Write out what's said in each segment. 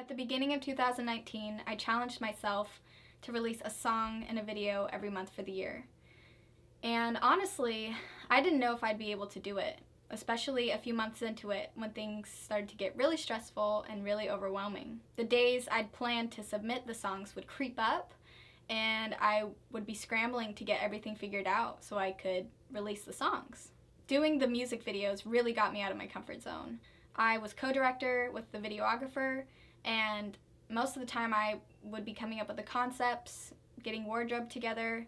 At the beginning of 2019, I challenged myself to release a song and a video every month for the year. And honestly, I didn't know if I'd be able to do it, especially a few months into it when things started to get really stressful and really overwhelming. The days I'd planned to submit the songs would creep up, and I would be scrambling to get everything figured out so I could release the songs. Doing the music videos really got me out of my comfort zone. I was co-director with the videographer, and most of the time I would be coming up with the concepts, getting wardrobe together,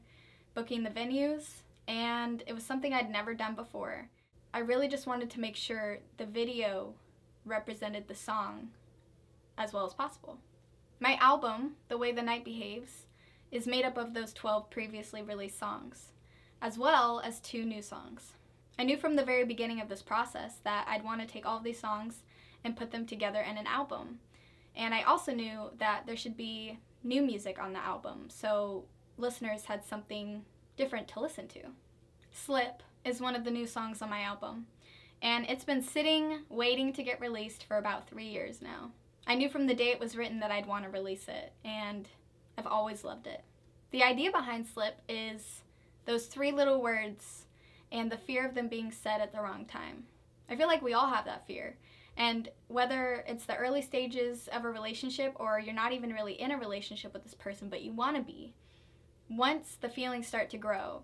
booking the venues, and it was something I'd never done before. I really just wanted to make sure the video represented the song as well as possible. My album, The Way the Night Behaves, is made up of those 12 previously released songs, as well as 2 new songs. I knew from the very beginning of this process that I'd want to take all of these songs and put them together in an album. And I also knew that there should be new music on the album, so listeners had something different to listen to. Slip is one of the new songs on my album, and it's been sitting, waiting to get released for about 3 years now. I knew from the day it was written that I'd want to release it, and I've always loved it. The idea behind Slip is those 3 little words and the fear of them being said at the wrong time. I feel like we all have that fear. And whether it's the early stages of a relationship or you're not even really in a relationship with this person, but you want to be, once the feelings start to grow,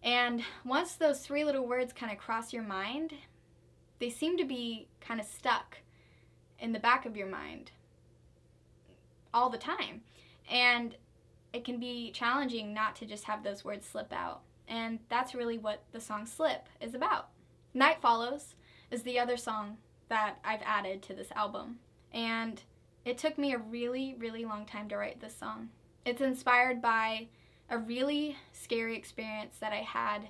and once those 3 little words kind of cross your mind, they seem to be kind of stuck in the back of your mind all the time. And it can be challenging not to just have those words slip out. And that's really what the song Slip is about. Night Follows is the other song that I've added to this album. And it took me a really, really long time to write this song. It's inspired by a really scary experience that I had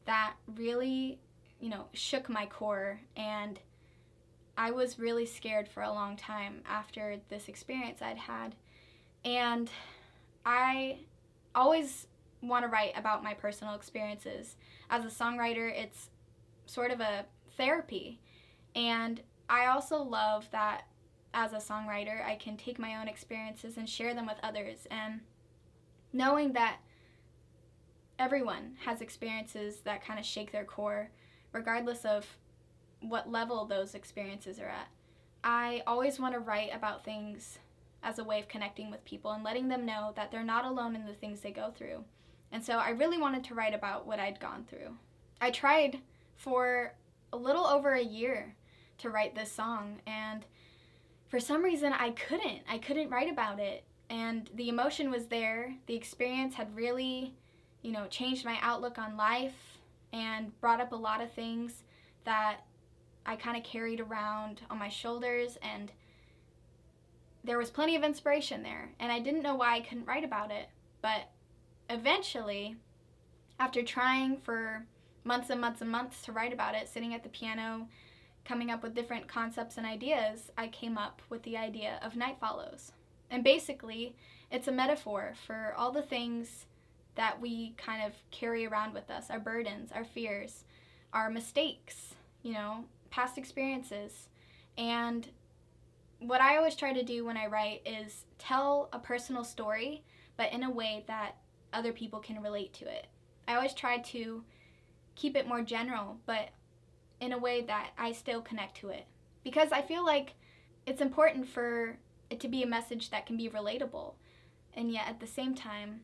that really, shook my core. And I was really scared for a long time after this experience I'd had. And I always want to write about my personal experiences. As a songwriter, it's sort of a therapy. And I also love that as a songwriter, I can take my own experiences and share them with others. And knowing that everyone has experiences that kind of shake their core, regardless of what level those experiences are at. I always want to write about things as a way of connecting with people and letting them know that they're not alone in the things they go through. And so I really wanted to write about what I'd gone through. I tried for a little over a year to write this song, and for some reason I couldn't write about it. And the emotion was there. The experience had really, changed my outlook on life and brought up a lot of things that I kind of carried around on my shoulders, and there was plenty of inspiration there, and I didn't know why I couldn't write about it. But eventually, after trying for months and months and months to write about it, sitting at the piano, coming up with different concepts and ideas, I came up with the idea of Night Follows. And basically, it's a metaphor for all the things that we kind of carry around with us, our burdens, our fears, our mistakes, past experiences. And what I always try to do when I write is tell a personal story, but in a way that other people can relate to it. I always try to keep it more general, but in a way that I still connect to it. Because I feel like it's important for it to be a message that can be relatable. And yet at the same time,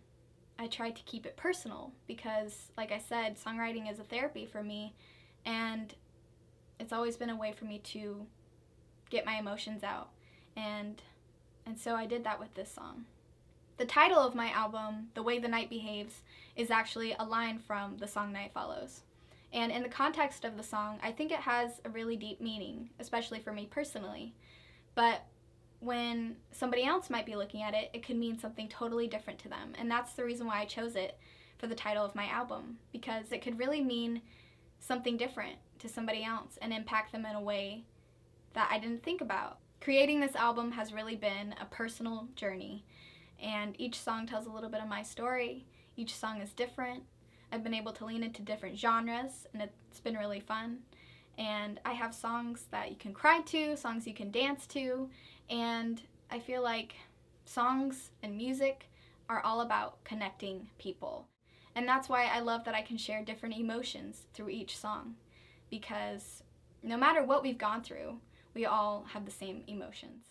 I try to keep it personal because, like I said, songwriting is a therapy for me, and it's always been a way for me to get my emotions out. And so I did that with this song. The title of my album, The Way the Night Behaves, is actually a line from the song Night Follows. And in the context of the song, I think it has a really deep meaning, especially for me personally. But when somebody else might be looking at it, it could mean something totally different to them. And that's the reason why I chose it for the title of my album, because it could really mean something different to somebody else and impact them in a way that I didn't think about. Creating this album has really been a personal journey, and each song tells a little bit of my story. Each song is different. I've been able to lean into different genres, and it's been really fun. And I have songs that you can cry to, songs you can dance to, and I feel like songs and music are all about connecting people. And that's why I love that I can share different emotions through each song, because no matter what we've gone through, we all have the same emotions.